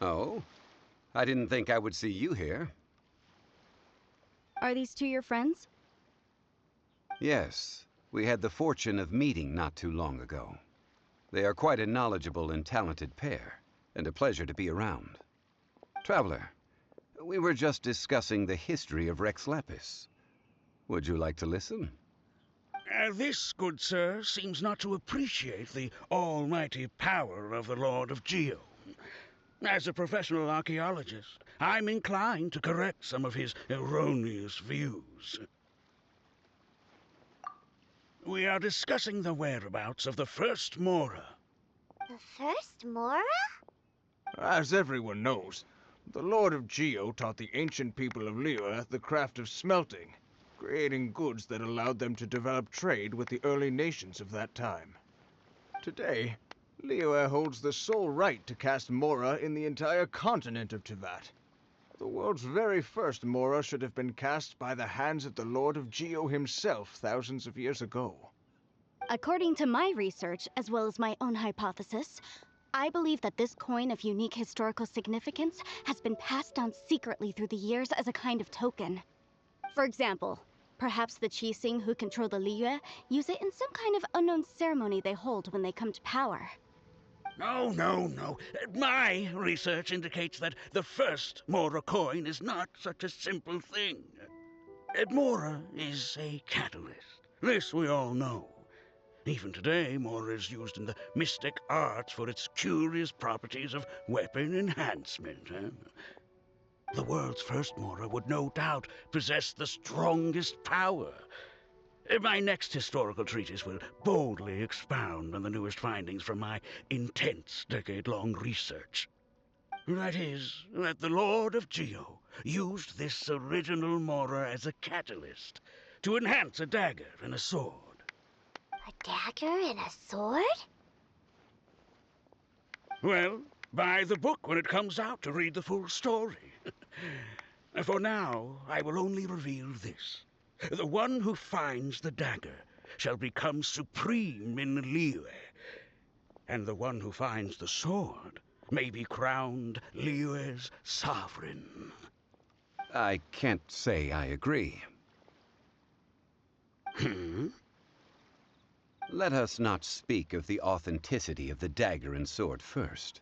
Oh? I didn't think I would see you here. Are these two your friends? Yes, we had the fortune of meeting not too long ago. They are quite a knowledgeable and talented pair, and a pleasure to be around. Traveler, we were just discussing the history of Rex Lapis. Would you like to listen? This, good sir, seems not to appreciate the almighty power of the Lord of Geo. As a professional archaeologist, I'm inclined to correct some of his erroneous views. We are discussing the whereabouts of the first Mora. The first Mora? As everyone knows, the Lord of Geo taught the ancient people of Liyue the craft of smelting, creating goods that allowed them to develop trade with the early nations of that time. Today, Liyue holds the sole right to cast Mora in the entire continent of Teyvat. The world's very first Mora should have been cast by the hands of the Lord of Geo himself thousands of years ago. According to my research, as well as my own hypothesis, I believe that this coin of unique historical significance has been passed down secretly through the years as a kind of token. For example, perhaps the Qixing who control the Liyue use it in some kind of unknown ceremony they hold when they come to power. No. My research indicates that the first Mora coin is not such a simple thing. Mora is a catalyst. This we all know. Even today, Mora is used in the mystic arts for its curious properties of weapon enhancement. The world's first Mora would no doubt possess the strongest power. My next historical treatise will boldly expound on the newest findings from my intense decade-long research. That is, that the Lord of Geo used this original Mora as a catalyst to enhance a dagger and a sword. A dagger and a sword? Well, buy the book when it comes out to read the full story. For now, I will only reveal this. The one who finds the dagger shall become supreme in Liyue, and the one who finds the sword may be crowned Liyue's sovereign. I can't say I agree. Let us not speak of the authenticity of the dagger and sword first.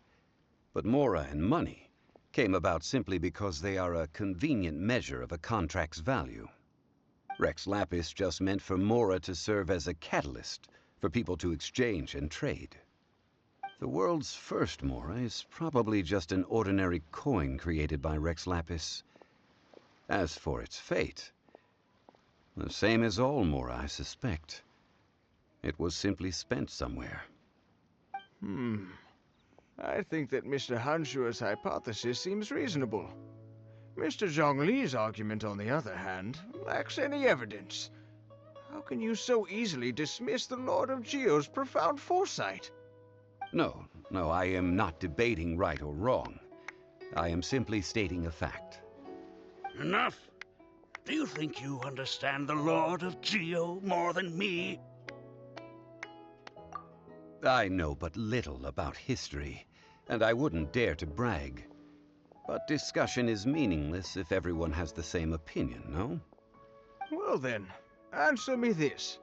But Mora and money came about simply because they are a convenient measure of a contract's value. Rex Lapis just meant for Mora to serve as a catalyst for people to exchange and trade. The world's first Mora is probably just an ordinary coin created by Rex Lapis. As for its fate, the same as all Mora, I suspect. It was simply spent somewhere. I think that Mr. Hanshua's hypothesis seems reasonable. Mr. Zhongli's argument, on the other hand, lacks any evidence. How can you so easily dismiss the Lord of Geo's profound foresight? No, I am not debating right or wrong. I am simply stating a fact. Enough! Do you think you understand the Lord of Geo more than me? I know but little about history, and I wouldn't dare to brag. But discussion is meaningless if everyone has the same opinion, no? Well then, answer me this.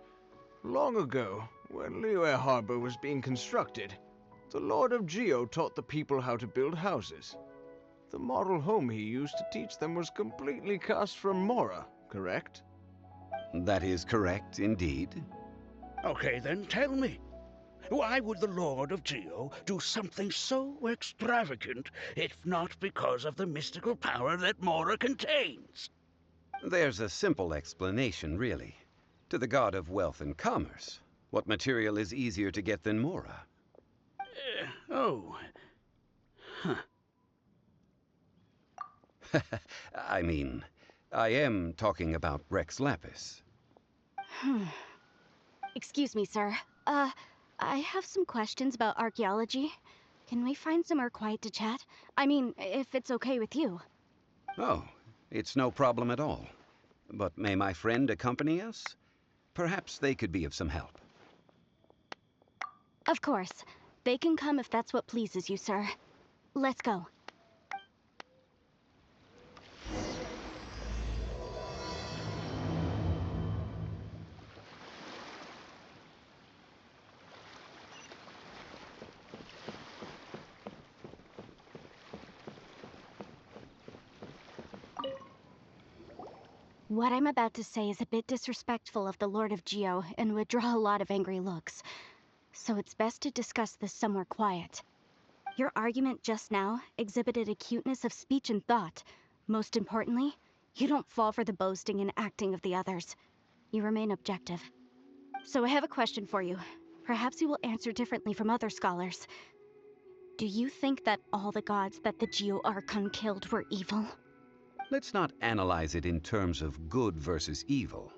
Long ago, when Liyue Harbor was being constructed, the Lord of Geo taught the people how to build houses. The model home he used to teach them was completely cast from Mora, correct? That is correct, indeed. Okay, then tell me. Why would the Lord of Geo do something so extravagant, if not because of the mystical power that Mora contains? There's a simple explanation, really. To the god of wealth and commerce, what material is easier to get than Mora? I mean, I am talking about Rex Lapis. Excuse me, sir. I have some questions about archaeology. Can we find somewhere quiet to chat? I mean, if it's okay with you. Oh, it's no problem at all. But may my friend accompany us? Perhaps they could be of some help. Of course. They can come if that's what pleases you, sir. Let's go. What I'm about to say is a bit disrespectful of the Lord of Geo and would draw a lot of angry looks. So it's best to discuss this somewhere quiet. Your argument just now exhibited acuteness of speech and thought. Most importantly, you don't fall for the boasting and acting of the others. You remain objective. So I have a question for you. Perhaps you will answer differently from other scholars. Do you think that all the gods that the Geo Archon killed were evil? Let's not analyze it in terms of good versus evil.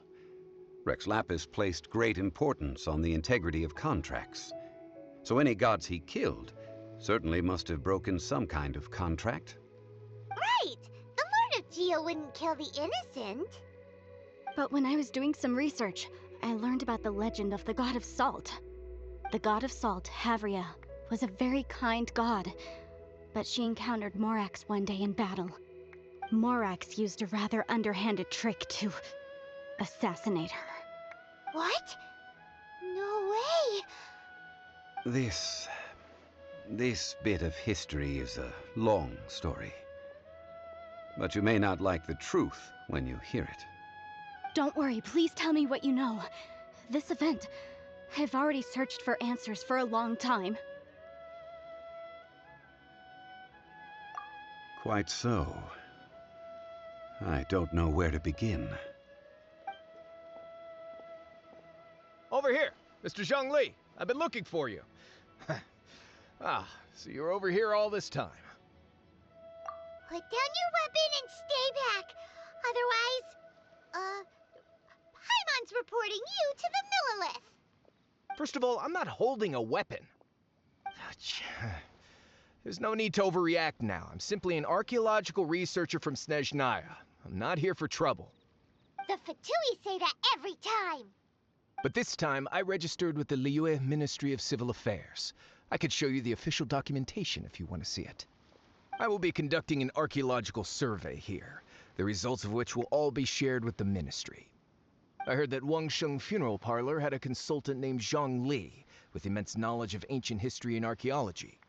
Rex Lapis placed great importance on the integrity of contracts. So any gods he killed certainly must have broken some kind of contract. Right! The Lord of Geo wouldn't kill the innocent. But when I was doing some research, I learned about the legend of the god of salt. The god of salt, Havria, was a very kind god, but she encountered Morax one day in battle. Morax used a rather underhanded trick to assassinate her. What? No way! This bit of history is a long story. But you may not like the truth when you hear it. Don't worry, please tell me what you know. This event, I've already searched for answers for a long time. Quite so. I don't know where to begin. Over here, Mr. Zhongli. I've been looking for you. So you're over here all this time. Put down your weapon and stay back. Otherwise, Paimon's reporting you to the Millilith. First of all, I'm not holding a weapon. There's no need to overreact now. I'm simply an archaeological researcher from Snezhnaya. I'm not here for trouble. The Fatui say that every time. But this time, I registered with the Liyue Ministry of Civil Affairs. I could show you the official documentation if you want to see it. I will be conducting an archaeological survey here, the results of which will all be shared with the ministry. I heard that Wangsheng Funeral Parlor had a consultant named Zhongli, with immense knowledge of ancient history and archaeology.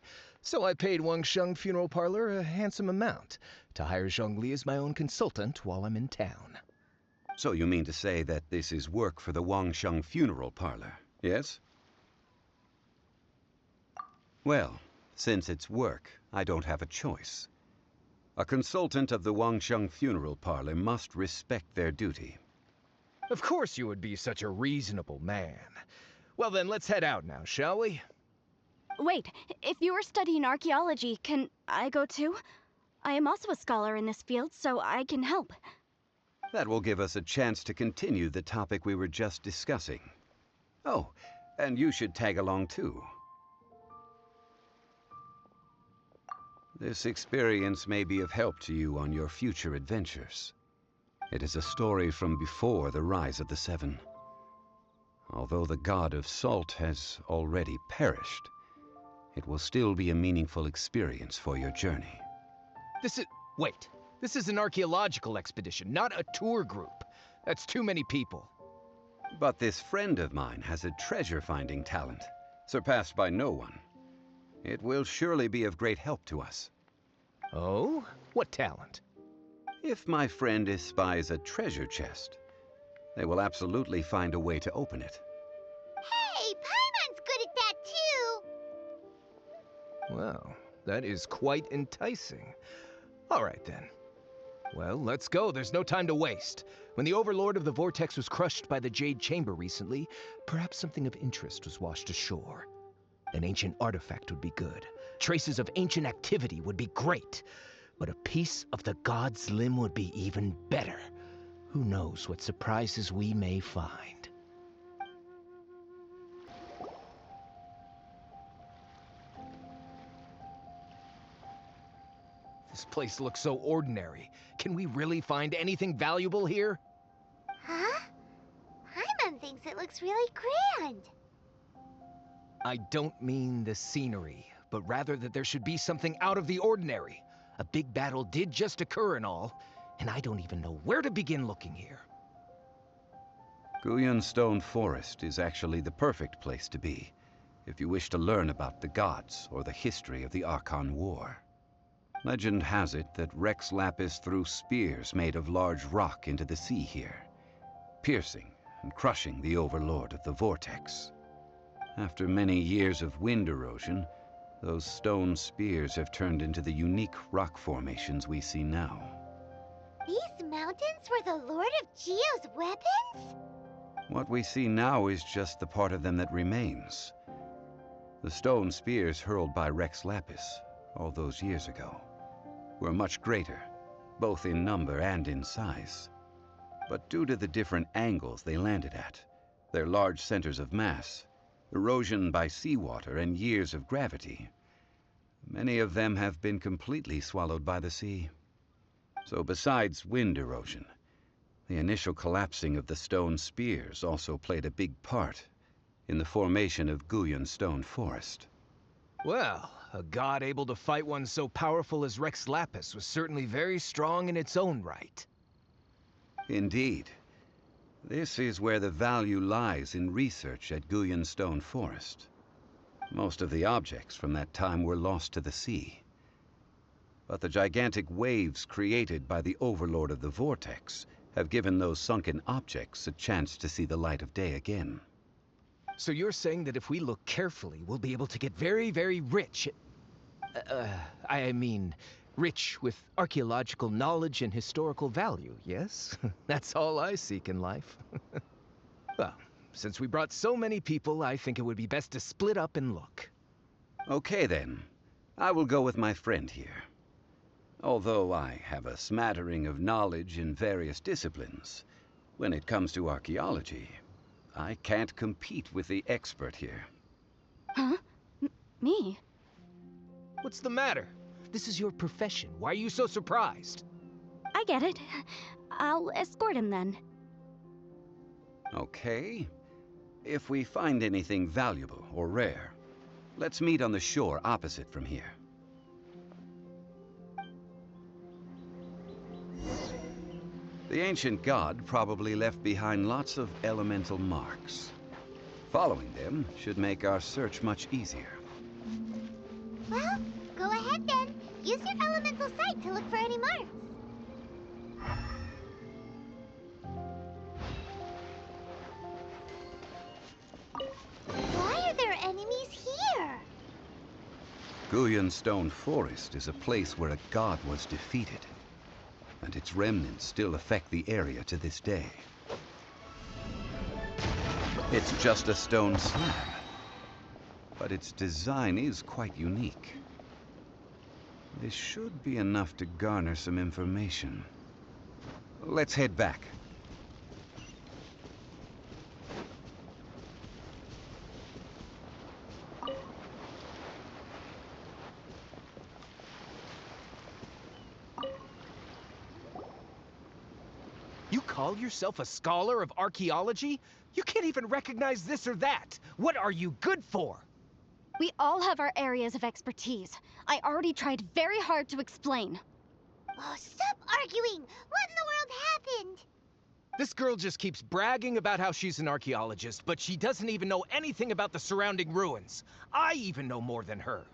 So I paid Wangsheng Funeral Parlor a handsome amount to hire Zhongli as my own consultant while I'm in town. So you mean to say that this is work for the Wangsheng Funeral Parlor, yes? Well, since it's work, I don't have a choice. A consultant of the Wangsheng Funeral Parlor must respect their duty. Of course you would be such a reasonable man. Well then, let's head out now, shall we? Wait, if you are studying archaeology, can I go too? I am also a scholar in this field, so I can help. That will give us a chance to continue the topic we were just discussing. Oh, and you should tag along too. This experience may be of help to you on your future adventures. It is a story from before the rise of the Seven. Although the god of salt has already perished, it will still be a meaningful experience for your journey. Wait. This is an archaeological expedition, not a tour group. That's too many people. But this friend of mine has a treasure-finding talent, surpassed by no one. It will surely be of great help to us. Oh? What talent? If my friend espies a treasure chest, they will absolutely find a way to open it. Hey, Paimon's good at that too. Well, that is quite enticing. All right then. Well, let's go. There's no time to waste. When the Overlord of the Vortex was crushed by the Jade Chamber recently, perhaps something of interest was washed ashore. An ancient artifact would be good. Traces of ancient activity would be great. But a piece of the god's limb would be even better. Who knows what surprises we may find. This place looks so ordinary. Can we really find anything valuable here? Huh? Paimon thinks it looks really grand. I don't mean the scenery, but rather that there should be something out of the ordinary. A big battle did just occur and all, and I don't even know where to begin looking here. Guyan Stone Forest is actually the perfect place to be, if you wish to learn about the gods or the history of the Archon War. Legend has it that Rex Lapis threw spears made of large rock into the sea here, piercing and crushing the overlord of the vortex. After many years of wind erosion, those stone spears have turned into the unique rock formations we see now. These mountains were the Lord of Geo's weapons? What we see now is just the part of them that remains. The stone spears hurled by Rex Lapis all those years ago were much greater, both in number and in size. But due to the different angles they landed at, their large centers of mass, erosion by seawater, and years of gravity, many of them have been completely swallowed by the sea. So besides wind erosion, the initial collapsing of the stone spears also played a big part in the formation of Guyun Stone Forest. Well, a god able to fight one so powerful as Rex Lapis was certainly very strong in its own right. Indeed. This is where the value lies in research at Guyun Stone Forest. Most of the objects from that time were lost to the sea. But the gigantic waves created by the overlord of the vortex have given those sunken objects a chance to see the light of day again. So you're saying that if we look carefully, we'll be able to get very, very rich. Rich with archaeological knowledge and historical value, yes? That's all I seek in life. Well, since we brought so many people, I think it would be best to split up and look. Okay then. I will go with my friend here. Although I have a smattering of knowledge in various disciplines, when it comes to archaeology, I can't compete with the expert here. Huh? Me? What's the matter? This is your profession. Why are you so surprised? I get it. I'll escort him then. Okay. If we find anything valuable or rare, let's meet on the shore opposite from here. The ancient god probably left behind lots of elemental marks. Following them should make our search much easier. Well, go ahead then. Use your elemental sight to look for any marks. Why are there enemies here? Guyun Stone Forest is a place where a god was defeated, and its remnants still affect the area to this day. It's just a stone slab, but its design is quite unique. This should be enough to garner some information. Let's head back. You call yourself a scholar of archaeology? You can't even recognize this or that. What are you good for? We all have our areas of expertise. I already tried very hard to explain. Oh, stop arguing! What in the world happened? This girl just keeps bragging about how she's an archaeologist, but she doesn't even know anything about the surrounding ruins. I even know more than her.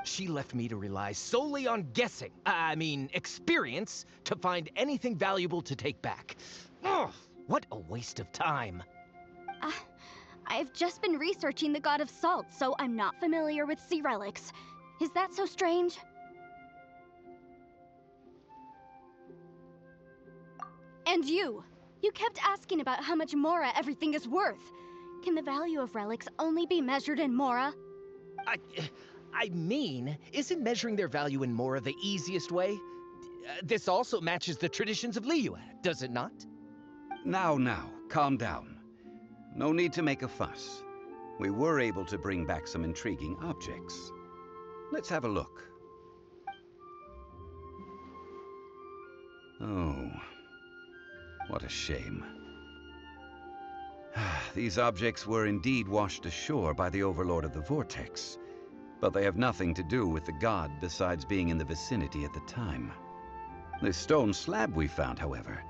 She left me to rely solely on guessing, experience, to find anything valuable to take back. Ugh, what a waste of time. I've just been researching the god of salt, so I'm not familiar with sea relics. Is that so strange? And you kept asking about how much Mora everything is worth. Can the value of relics only be measured in Mora? Isn't measuring their value in Mora the easiest way? This also matches the traditions of Liyue, does it not? Now, calm down. No need to make a fuss. We were able to bring back some intriguing objects. Let's have a look. Oh, what a shame. These objects were indeed washed ashore by the overlord of the vortex, but they have nothing to do with the god besides being in the vicinity at the time. This stone slab we found, however,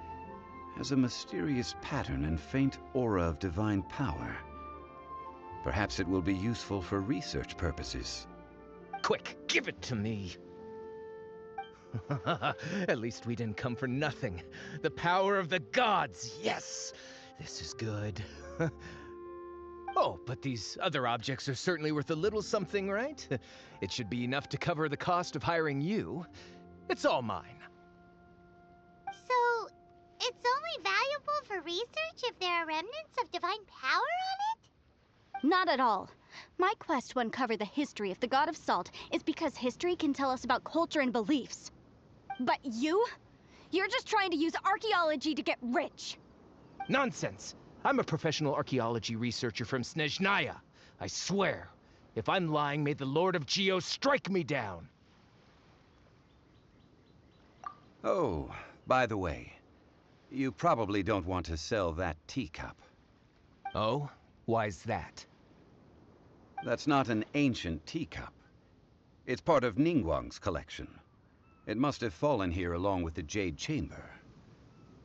has a mysterious pattern and faint aura of divine power. Perhaps it will be useful for research purposes. Quick, give it to me. At least we didn't come for nothing. The power of the gods, yes! This is good. Oh, but these other objects are certainly worth a little something, right? It should be enough to cover the cost of hiring you. It's all mine. So, it's only valuable for research if there are remnants of divine power on it? Not at all. My quest to uncover the history of the God of Salt is because history can tell us about culture and beliefs. But you're just trying to use archaeology to get rich. Nonsense! I'm a professional archaeology researcher from Snezhnaya. I swear, if I'm lying, may the Lord of Geo strike me down. Oh, by the way, you probably don't want to sell that teacup. Oh? Why's that? That's not an ancient teacup. It's part of Ningguang's collection. It must have fallen here along with the Jade Chamber.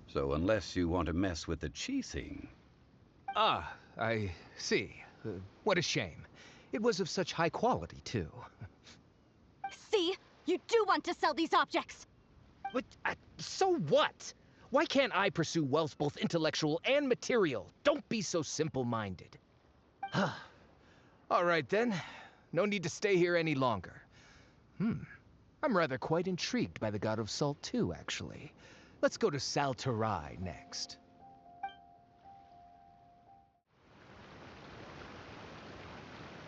So unless you want to mess with the Qixing... Ah, I see. What a shame. It was of such high quality, too. See? You do want to sell these objects! But, so what? Why can't I pursue wealth both intellectual and material? Don't be so simple-minded. All right, then. No need to stay here any longer. I'm rather quite intrigued by the God of Salt, too, actually. Let's go to Nod-Krai next.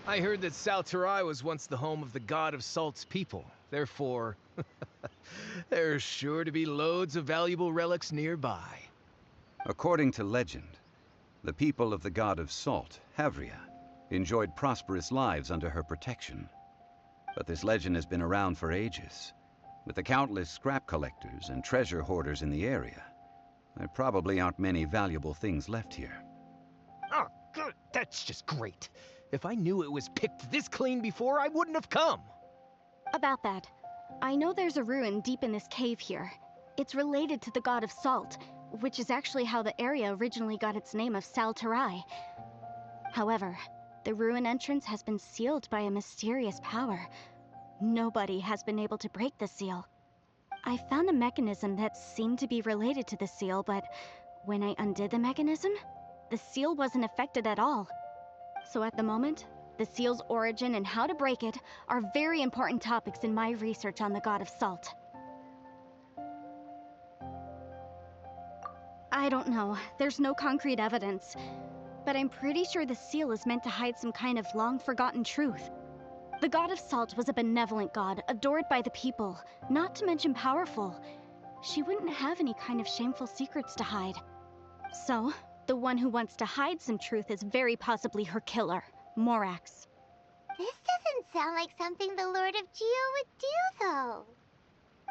I heard that Nod-Krai was once the home of the God of Salt's people. Therefore, there's sure to be loads of valuable relics nearby. According to legend, the people of the God of Salt, Havria, enjoyed prosperous lives under her protection. But this legend has been around for ages. With the countless scrap collectors and treasure hoarders in the area, there probably aren't many valuable things left here. Oh, good. That's just great. If I knew it was picked this clean before, I wouldn't have come. About that, I know there's a ruin deep in this cave here. It's related to the God of Salt, which is actually how the area originally got its name of Nod-Krai. However, the ruin entrance has been sealed by a mysterious power. Nobody has been able to break the seal. I found a mechanism that seemed to be related to the seal, but when I undid the mechanism, the seal wasn't affected at all. So at the moment, the seal's origin and how to break it are very important topics in my research on the God of Salt. I don't know, there's no concrete evidence, but I'm pretty sure the seal is meant to hide some kind of long-forgotten truth. The God of Salt was a benevolent god, adored by the people, not to mention powerful. She wouldn't have any kind of shameful secrets to hide. So, the one who wants to hide some truth is very possibly her killer, Morax. This doesn't sound like something the Lord of Geo would do, though.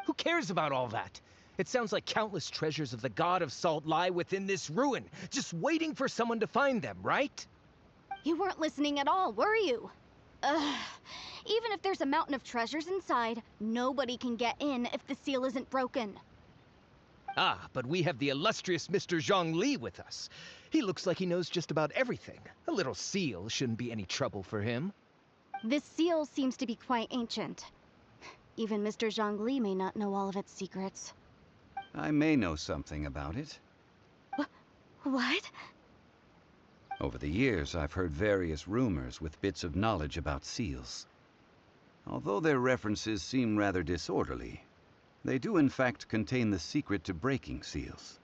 Who cares about all that? It sounds like countless treasures of the God of Salt lie within this ruin, just waiting for someone to find them, right? You weren't listening at all, were you? Ugh. Even if there's a mountain of treasures inside, nobody can get in if the seal isn't broken. Ah, but we have the illustrious Mr. Zhongli with us. He looks like he knows just about everything. A little seal shouldn't be any trouble for him. This seal seems to be quite ancient. Even Mr. Zhongli may not know all of its secrets. I may know something about it. What? Over the years, I've heard various rumors with bits of knowledge about seals. Although their references seem rather disorderly, they do in fact contain the secret to breaking seals.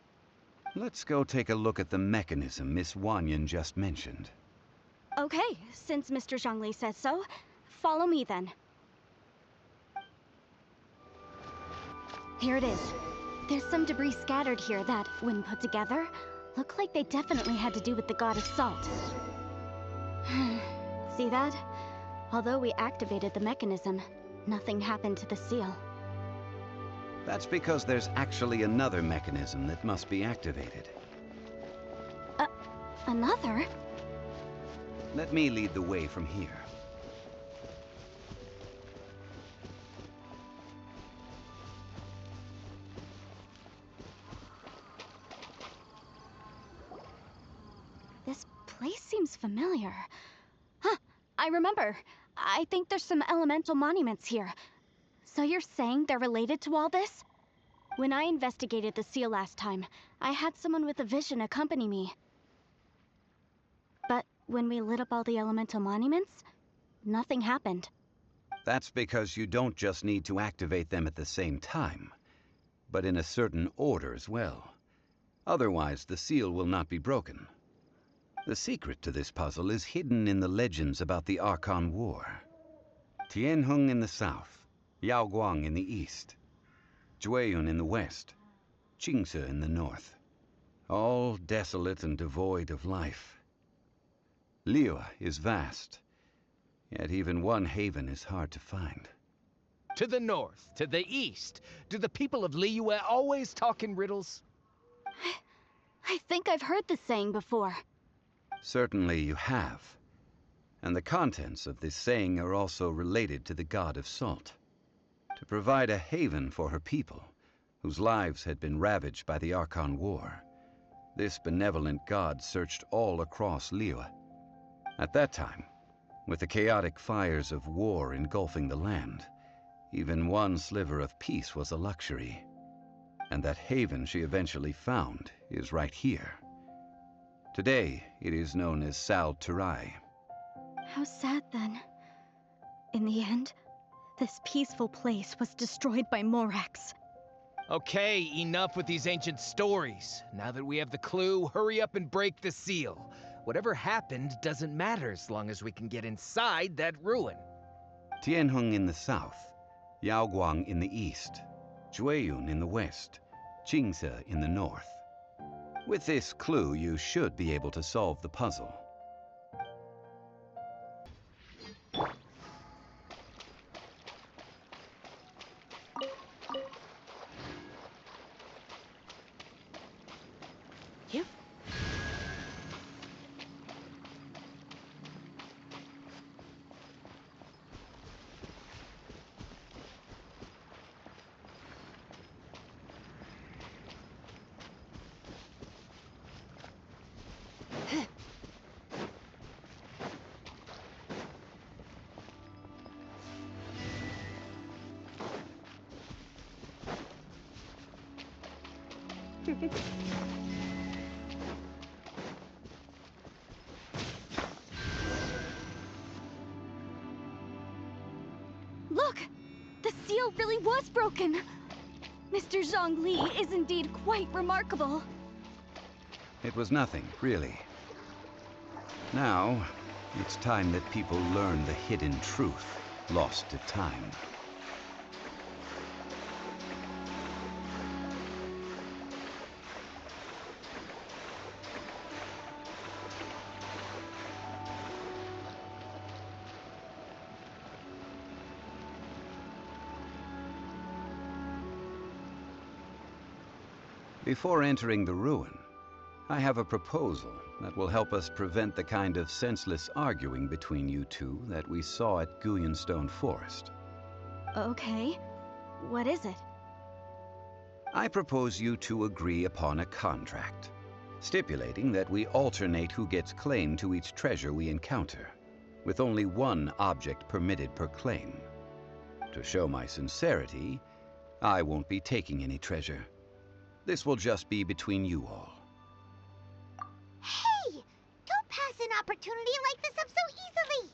Let's go take a look at the mechanism Miss Wanyan just mentioned. Okay, since Mr. Zhongli says so, follow me then. Here it is. There's some debris scattered here that, when put together, look like they definitely had to do with the God of Salt. See that? Although we activated the mechanism, nothing happened to the seal. That's because there's actually another mechanism that must be activated. Another? Let me lead the way from here. This place seems familiar. Huh, I remember. I think there's some elemental monuments here. So you're saying they're related to all this? When I investigated the seal last time, I had someone with a vision accompany me. But when we lit up all the elemental monuments, nothing happened. That's because you don't just need to activate them at the same time, but in a certain order as well. Otherwise, the seal will not be broken. The secret to this puzzle is hidden in the legends about the Archon War. Tianheng in the south, Yaoguang in the east, Jueyun in the west, Qingce in the north. All desolate and devoid of life. Liyue is vast, yet even one haven is hard to find. To the north, to the east. Do the people of Liyue always talk in riddles? I think I've heard this saying before. Certainly you have. And the contents of this saying are also related to the god of salt. To provide a haven for her people, whose lives had been ravaged by the Archon War, this benevolent god searched all across Liyue. At that time, with the chaotic fires of war engulfing the land, even one sliver of peace was a luxury. And that haven she eventually found is right here. Today, it is known as Nod-Krai. How sad then. In the end, this peaceful place was destroyed by Morax. Okay, enough with these ancient stories. Now that we have the clue, hurry up and break the seal. Whatever happened doesn't matter as long as we can get inside that ruin. Tianheng in the south, Yaoguang in the east, Jueyun in the west, Qingce in the north. With this clue, you should be able to solve the puzzle. You? Look! The seal really was broken! Mr. Zhongli is indeed quite remarkable. It was nothing, really. Now, it's time that people learn the hidden truth lost to time. Before entering the ruin, I have a proposal that will help us prevent the kind of senseless arguing between you two that we saw at Guyonstone Forest. Okay. What is it? I propose you two agree upon a contract, stipulating that we alternate who gets claim to each treasure we encounter, with only one object permitted per claim. To show my sincerity, I won't be taking any treasure. This will just be between you all. Hey! Don't pass an opportunity like this up so easily!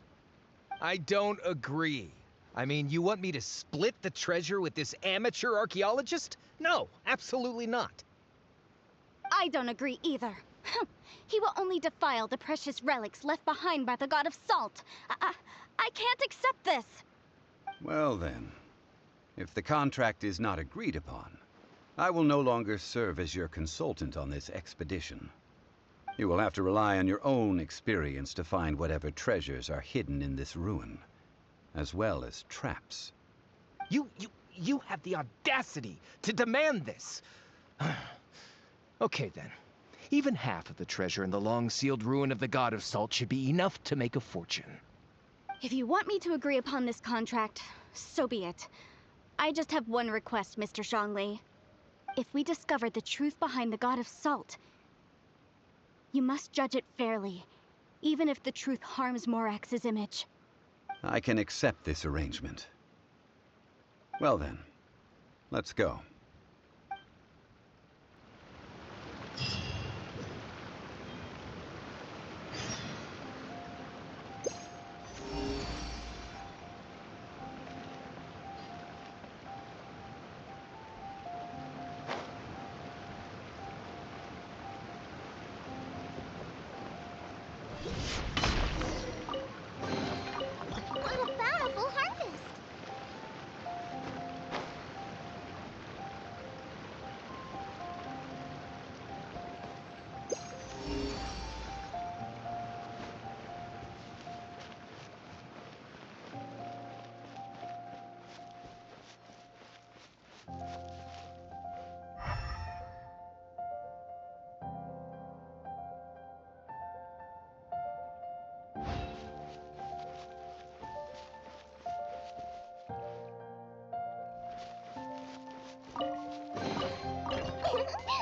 I don't agree. I mean, you want me to split the treasure with this amateur archaeologist? No, absolutely not. I don't agree either. He will only defile the precious relics left behind by the god of salt. I can't accept this. Well then, if the contract is not agreed upon, I will no longer serve as your consultant on this expedition. You will have to rely on your own experience to find whatever treasures are hidden in this ruin, as well as traps. You have the audacity to demand this. Okay then. Even half of the treasure in the long-sealed ruin of the God of Salt should be enough to make a fortune. If you want me to agree upon this contract, so be it. I just have one request, Mr. Zhongli. If we discover the truth behind the God of Salt, you must judge it fairly, even if the truth harms Morax's image. I can accept this arrangement. Well then, let's go. What a bountiful harvest!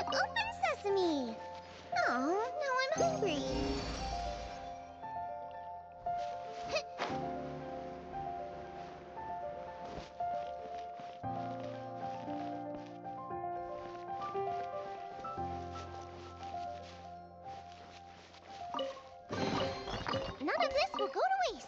Open sesame! Oh, now I'm hungry. None of this will go to waste.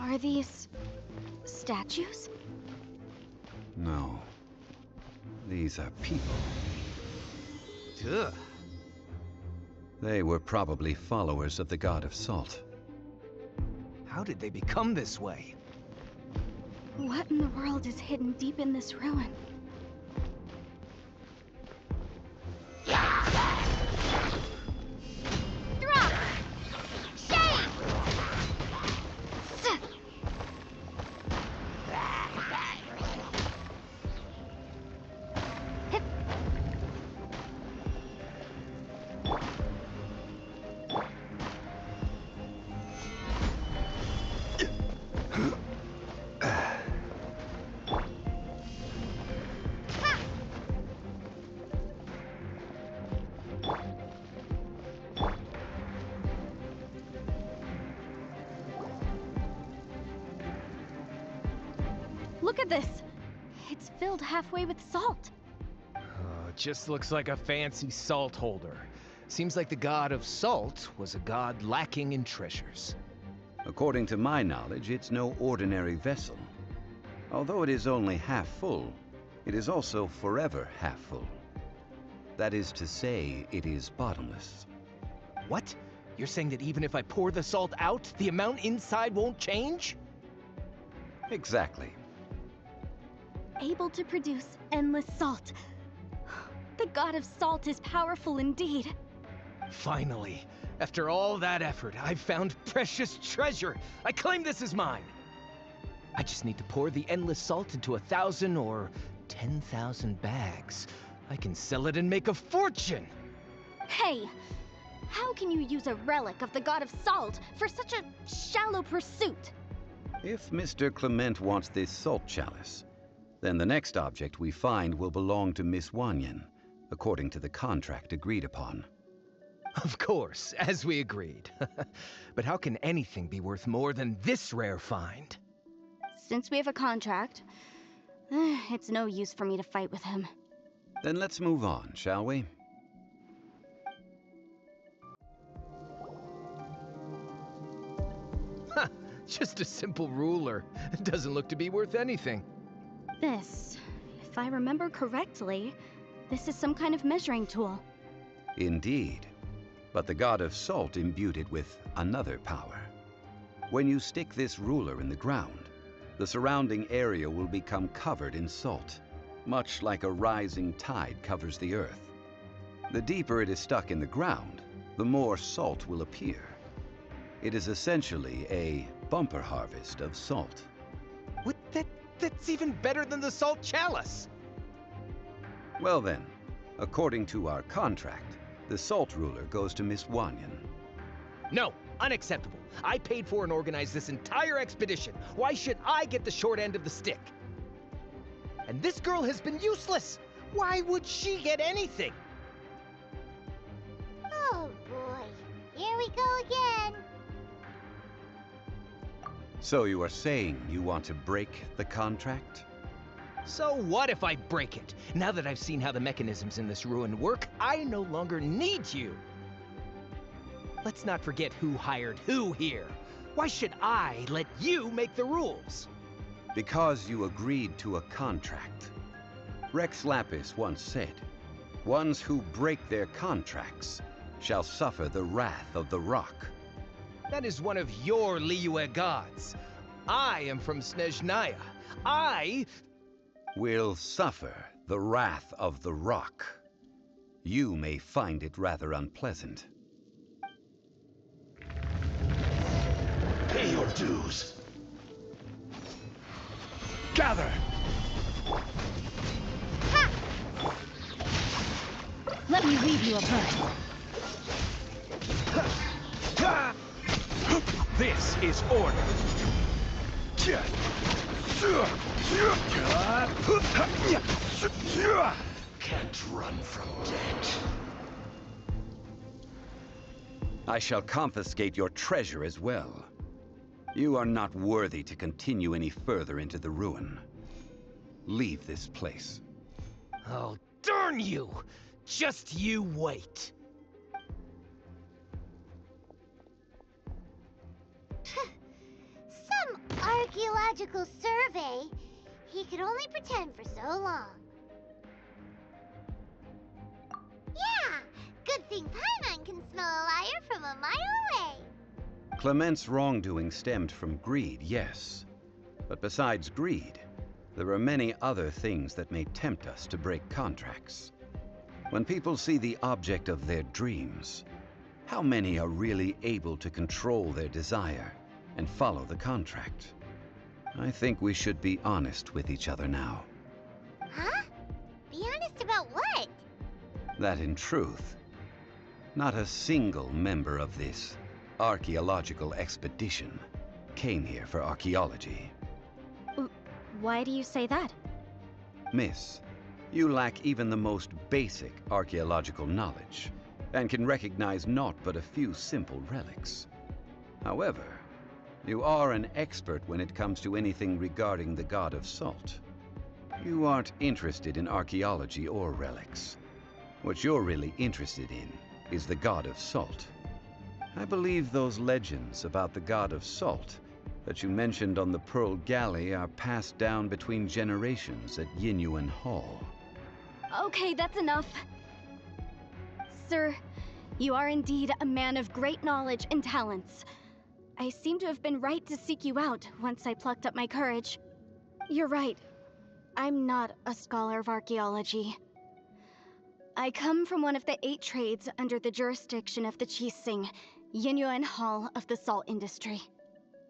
Are these statues? No. These are people. Ugh. They were probably followers of the god of salt. How did they become this way? What in the world is hidden deep in this ruin? Drop! Shame! Look at this! It's filled halfway with salt. It just looks like a fancy salt holder. Seems like the god of salt was a god lacking in treasures. According to my knowledge, it's no ordinary vessel. Although it is only half full, it is also forever half full. That is to say, it is bottomless. What? You're saying that even if I pour the salt out, the amount inside won't change? Exactly. Able to produce endless salt. The god of salt is powerful indeed. Finally, after all that effort, I've found precious treasure. I claim this as mine. I just need to pour the endless salt into 1,000 or 10,000 bags. I can sell it and make a fortune. Hey! How can you use a relic of the god of salt for such a shallow pursuit? If Mr. Clement wants this salt chalice, then the next object we find will belong to Miss Wanyan, according to the contract agreed upon. Of course, as we agreed. But how can anything be worth more than this rare find? Since we have a contract, it's no use for me to fight with him. Then let's move on, shall we? Just a simple ruler. It doesn't look to be worth anything. This, if I remember correctly, this is some kind of measuring tool. Indeed. But the god of salt imbued it with another power. When you stick this ruler in the ground, the surrounding area will become covered in salt, much like a rising tide covers the earth. The deeper it is stuck in the ground, the more salt will appear. It is essentially a bumper harvest of salt. What That's even better than the salt chalice! Well then, according to our contract, the salt ruler goes to Miss Wanyan. No, unacceptable. I paid for and organized this entire expedition. Why should I get the short end of the stick? And this girl has been useless! Why would she get anything? Oh boy, here we go again. So you are saying you want to break the contract? So what if I break it? Now that I've seen how the mechanisms in this ruin work, I no longer need you. Let's not forget who hired who here. Why should I let you make the rules? Because you agreed to a contract. Rex Lapis once said, "Ones who break their contracts shall suffer the wrath of the rock." That is one of your Liyue gods. I am from Snezhnaya. I Will suffer the wrath of the rock. You may find it rather unpleasant. Pay your dues. Gather! Let me leave you a bird. This is order. Can't run from death. I shall confiscate your treasure as well. You are not worthy to continue any further into the ruin. Leave this place. Oh, darn you! Just you wait. Some archaeological survey. He could only pretend for so long. Yeah, good thing Paimon can smell a liar from a mile away. Clement's wrongdoing stemmed from greed, yes. But besides greed, there are many other things that may tempt us to break contracts. When people see the object of their dreams, how many are really able to control their desire and follow the contract? I think we should be honest with each other now. Huh? Be honest about what? That in truth, not a single member of this archaeological expedition came here for archaeology. Why do you say that? Miss, you lack even the most basic archaeological knowledge, and can recognize naught but a few simple relics. However, you are an expert when it comes to anything regarding the god of salt. You aren't interested in archaeology or relics. What you're really interested in is the god of salt. I believe those legends about the god of salt that you mentioned on the Pearl Galley are passed down between generations at Yinyuan Hall. Okay, that's enough. Sir, you are indeed a man of great knowledge and talents. I seem to have been right to seek you out once I plucked up my courage. You're right. I'm not a scholar of archaeology. I come from one of the 8 trades under the jurisdiction of the Chising, Yinyuan Hall of the salt industry.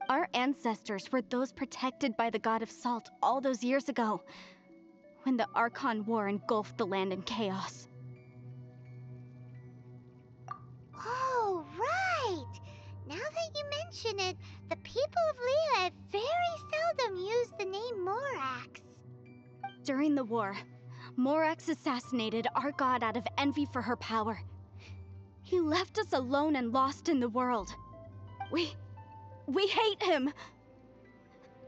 Our ancestors were those protected by the god of salt all those years ago, when the Archon War engulfed the land in chaos. Oh, right! Now that you mention it, the people of Liyue very seldom use the name Morax. During the war, Morax assassinated our god out of envy for her power. He left us alone and lost in the world. We hate him!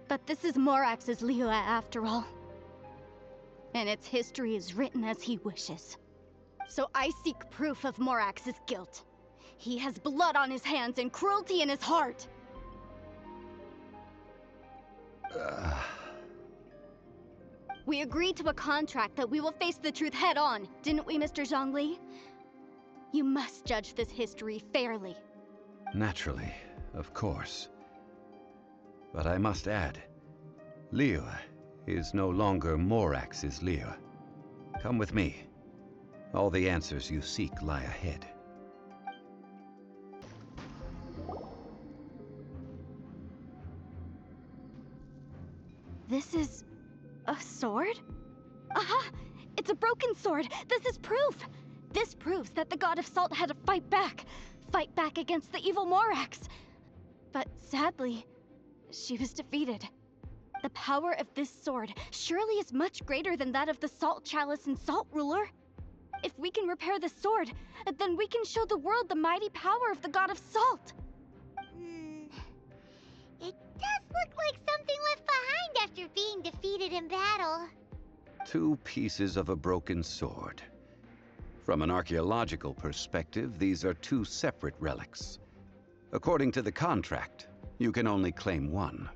But this is Morax's Liyue after all. And its history is written as he wishes. So I seek proof of Morax's guilt. He has blood on his hands and cruelty in his heart. We agreed to a contract that we will face the truth head on, didn't we, Mr. Zhongli? You must judge this history fairly. Naturally, of course. But I must add, Liyue is no longer Morax's Liyue. Come with me. All the answers you seek lie ahead. This is a sword? Aha! It's a broken sword! This is proof! This proves that the god of salt had to fight back against the evil Morax. But sadly, she was defeated. The power of this sword surely is much greater than that of the Salt Chalice and Salt Ruler. If we can repair the sword, then we can show the world the mighty power of the god of salt. It does look like something left behind after being defeated in battle. 2 pieces of a broken sword. From an archaeological perspective, these are 2 separate relics. According to the contract, you can only claim one.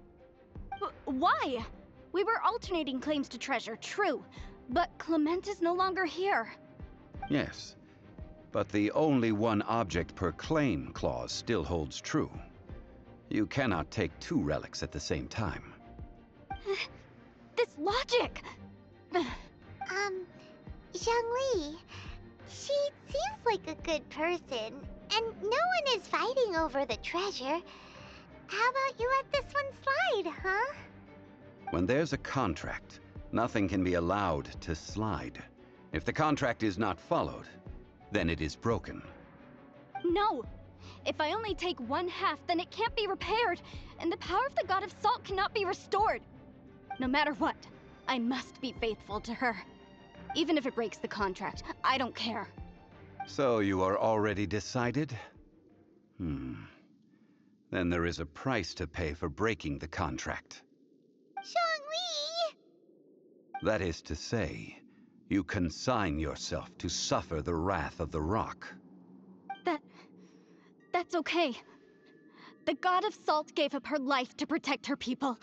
Why? We were alternating claims to treasure, true, but Clement is no longer here. Yes, but the only one object per claim clause still holds true. You cannot take 2 relics at the same time. This logic! Zhongli, she seems like a good person, and no one is fighting over the treasure. How about you let this one slide, huh? When there's a contract, nothing can be allowed to slide. If the contract is not followed, then it is broken. No! If I only take 1/2, then it can't be repaired, and the power of the god of salt cannot be restored. No matter what, I must be faithful to her. Even if it breaks the contract, I don't care. So you are already decided? Then there is a price to pay for breaking the contract. Zhongli! That is to say, you consign yourself to suffer the wrath of the rock. That's okay. The god of salt gave up her life to protect her people.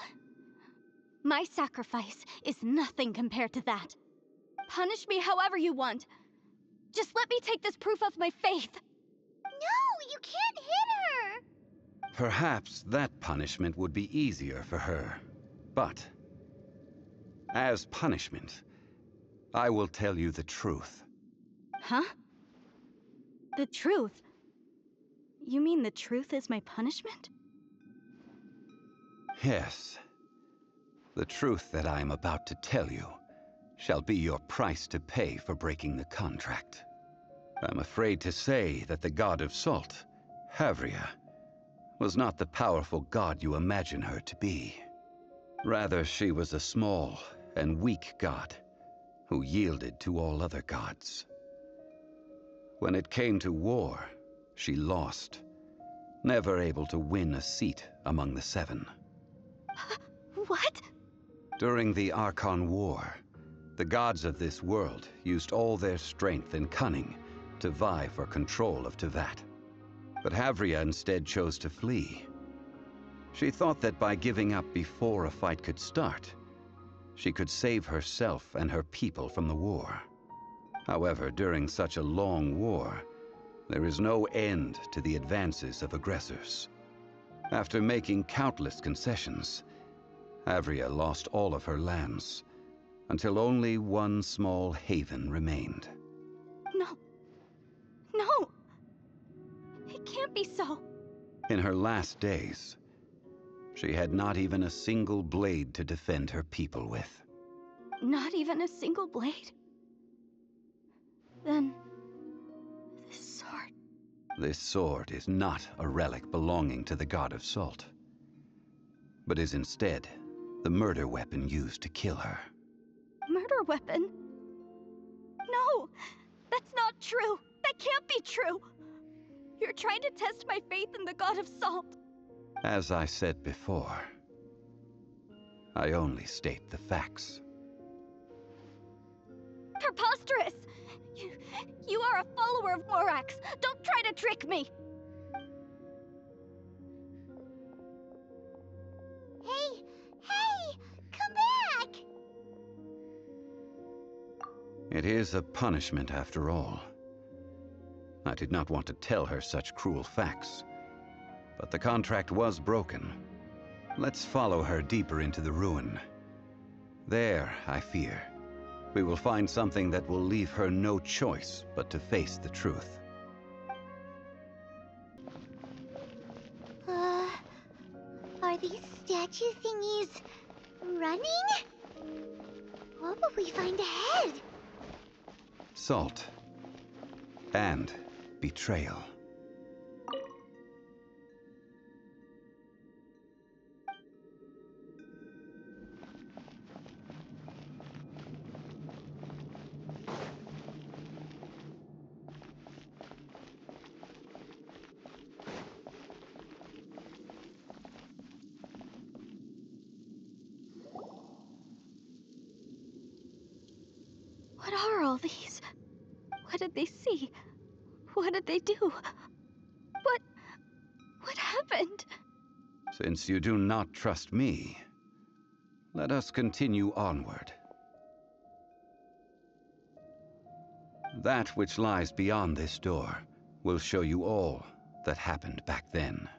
My sacrifice is nothing compared to that. Punish me however you want. Just let me take this proof of my faith. No, you can't hit her! Perhaps that punishment would be easier for her. But, as punishment, I will tell you the truth. Huh? The truth? You mean the truth is my punishment? Yes. The truth that I am about to tell you shall be your price to pay for breaking the contract. I'm afraid to say that the god of salt, Havria, was not the powerful god you imagine her to be. Rather, she was a small and weak god who yielded to all other gods. When it came to war, she lost, never able to win a seat among the 7. What? During the Archon War, the gods of this world used all their strength and cunning to vie for control of Tevat. But Havria instead chose to flee. She thought that by giving up before a fight could start, she could save herself and her people from the war. However, during such a long war, there is no end to the advances of aggressors. After making countless concessions, Havria lost all of her lands, until only one small haven remained. No! It can't be so. In her last days, she had not even a single blade to defend her people with. Not even a single blade? Then, this sword... This sword is not a relic belonging to the god of salt, but is instead the murder weapon used to kill her. Murder weapon? No! That's not true! That can't be true! You're trying to test my faith in the god of salt. As I said before, I only state the facts. Preposterous! You are a follower of Morax! Don't try to trick me! Hey! Come back! It is a punishment after all. I did not want to tell her such cruel facts, but the contract was broken. Let's follow her deeper into the ruin. There, I fear, we will find something that will leave her no choice but to face the truth. Are these statue thingies running? What will we find ahead? Salt. And betrayal. What are all these? What did they see? What did they do? What happened? Since you do not trust me, let us continue onward. That which lies beyond this door will show you all that happened back then.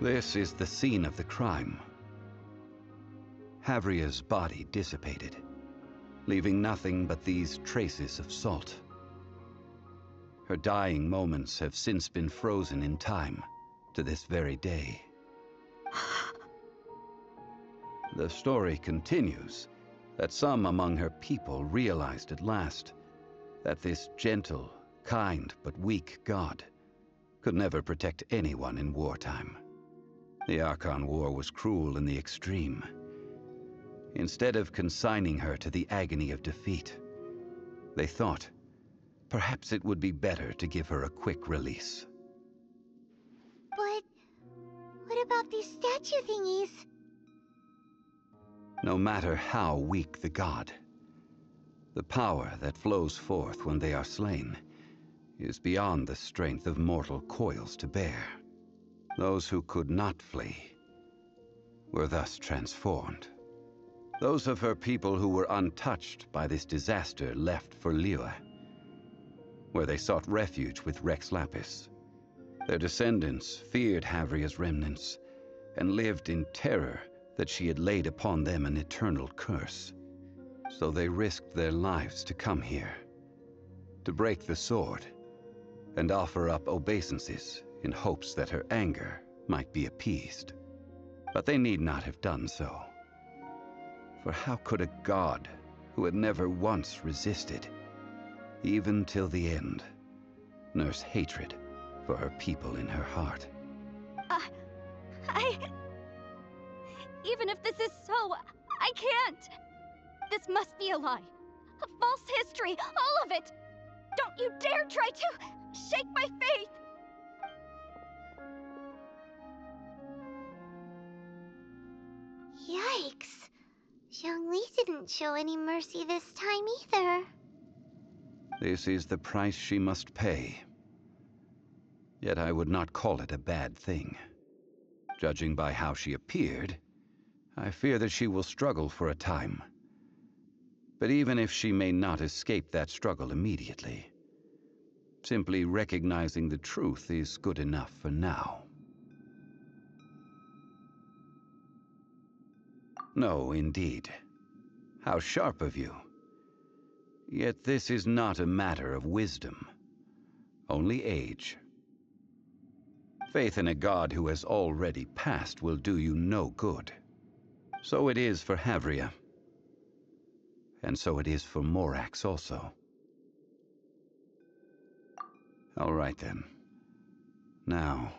This is the scene of the crime. Havria's body dissipated, leaving nothing but these traces of salt. Her dying moments have since been frozen in time to this very day. The story continues that some among her people realized at last that this gentle, kind, but weak god could never protect anyone in wartime. The Archon War was cruel in the extreme. Instead of consigning her to the agony of defeat, they thought perhaps it would be better to give her a quick release. But what about these statue thingies? No matter how weak the god, the power that flows forth when they are slain is beyond the strength of mortal coils to bear. Those who could not flee were thus transformed. Those of her people who were untouched by this disaster left for Liyue, where they sought refuge with Rex Lapis. Their descendants feared Havria's remnants and lived in terror that she had laid upon them an eternal curse. So they risked their lives to come here, to break the sword and offer up obeisances in hopes that her anger might be appeased. But they need not have done so. For how could a god who had never once resisted, even till the end, nurse hatred for her people in her heart? Even if this is so, I can't! This must be a lie. A false history, all of it! Don't you dare try to shake my faith! Yikes. Zhongli didn't show any mercy this time either. This is the price she must pay. Yet I would not call it a bad thing. Judging by how she appeared, I fear that she will struggle for a time. But even if she may not escape that struggle immediately, simply recognizing the truth is good enough for now. No, indeed. How sharp of you. Yet this is not a matter of wisdom, only age. Faith in a god who has already passed will do you no good. So it is for Havria. And so it is for Morax also. All right then. Now,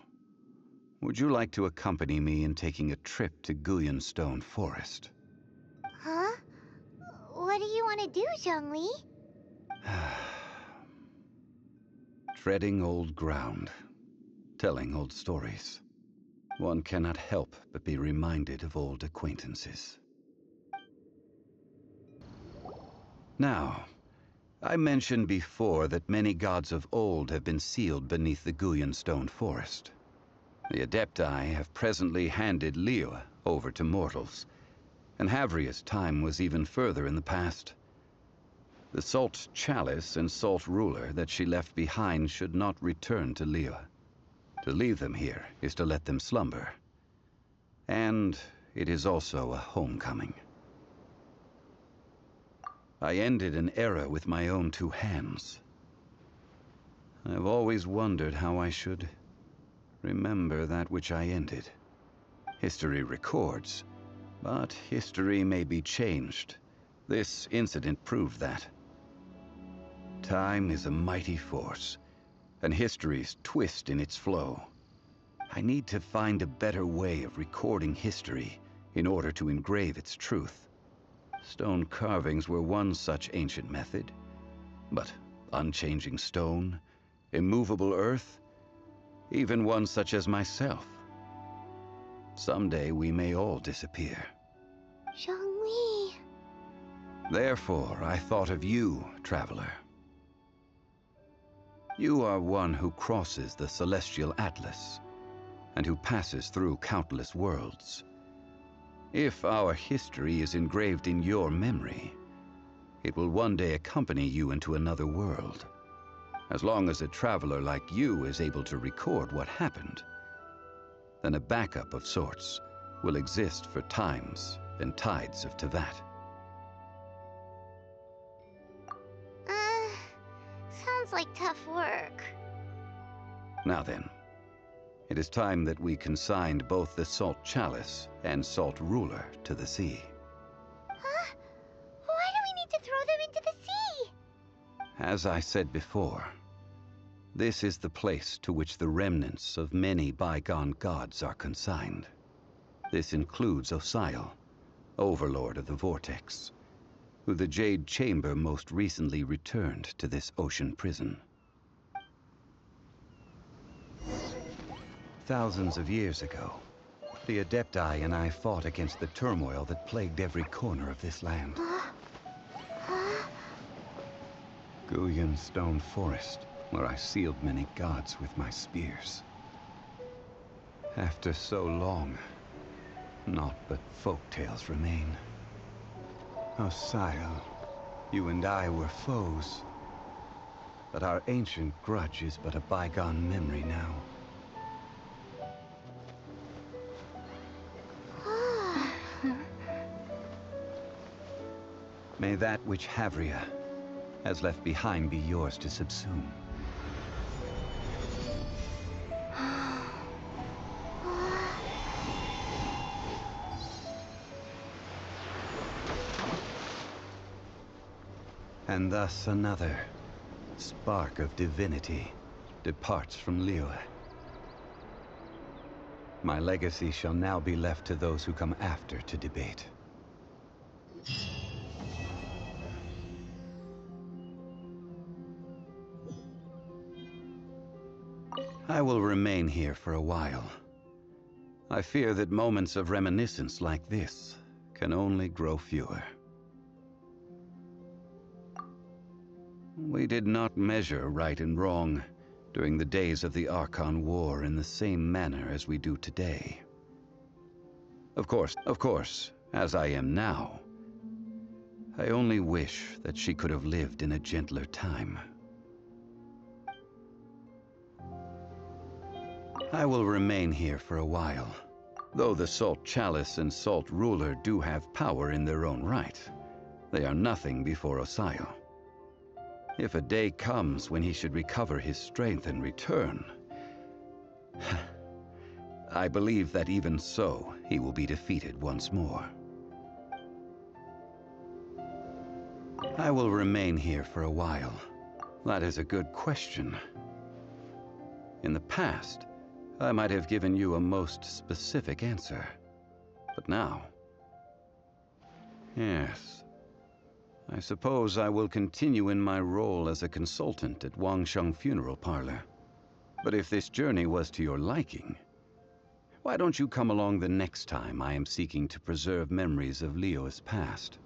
would you like to accompany me in taking a trip to Guyonstone Forest? Huh? What do you want to do, Zhongli? Treading old ground, telling old stories. One cannot help but be reminded of old acquaintances. Now, I mentioned before that many gods of old have been sealed beneath the Guyonstone Forest. The Adepti have presently handed Liyue over to mortals, and Havria's time was even further in the past. The salt chalice and salt ruler that she left behind should not return to Liyue. To leave them here is to let them slumber. And it is also a homecoming. I ended an era with my own two hands. I've always wondered how I should remember that which I ended. History records, but history may be changed. This incident proved that. Time is a mighty force, and history's twist in its flow. I need to find a better way of recording history in order to engrave its truth. Stone carvings were one such ancient method, but unchanging stone, immovable earth, even one such as myself. Someday we may all disappear. Zhongli. Therefore, I thought of you, traveler. You are one who crosses the celestial atlas, and who passes through countless worlds. If our history is engraved in your memory, it will one day accompany you into another world. As long as a traveler like you is able to record what happened, then a backup of sorts will exist for times and tides of Teyvat. Sounds like tough work. Now then, it is time that we consigned both the salt chalice and salt ruler to the sea. Huh? Why do we need to throw them into the sea? As I said before, this is the place to which the remnants of many bygone gods are consigned. This includes Osial, overlord of the Vortex, who the Jade Chamber most recently returned to this ocean prison. Thousands of years ago, the Adepti and I fought against the turmoil that plagued every corner of this land. Guyan Stone Forest, where I sealed many gods with my spears. After so long, naught but folk tales remain. Osial, you and I were foes, but our ancient grudge is but a bygone memory now. May that which Havria has left behind be yours to subsume. And thus another spark of divinity departs from Liyue. My legacy shall now be left to those who come after to debate. I will remain here for a while. I fear that moments of reminiscence like this can only grow fewer. We did not measure right and wrong during the days of the Archon War in the same manner as we do today. Of course, as I am now, I only wish that she could have lived in a gentler time. I will remain here for a while. Though the Salt Chalice and Salt Ruler do have power in their own right, they are nothing before Osial. If a day comes when he should recover his strength and return, I believe that even so, he will be defeated once more. I will remain here for a while. That is a good question. In the past, I might have given you a most specific answer. But now... yes. I suppose I will continue in my role as a consultant at Wangsheng Funeral Parlor. But if this journey was to your liking, why don't you come along the next time I am seeking to preserve memories of Liyue's past?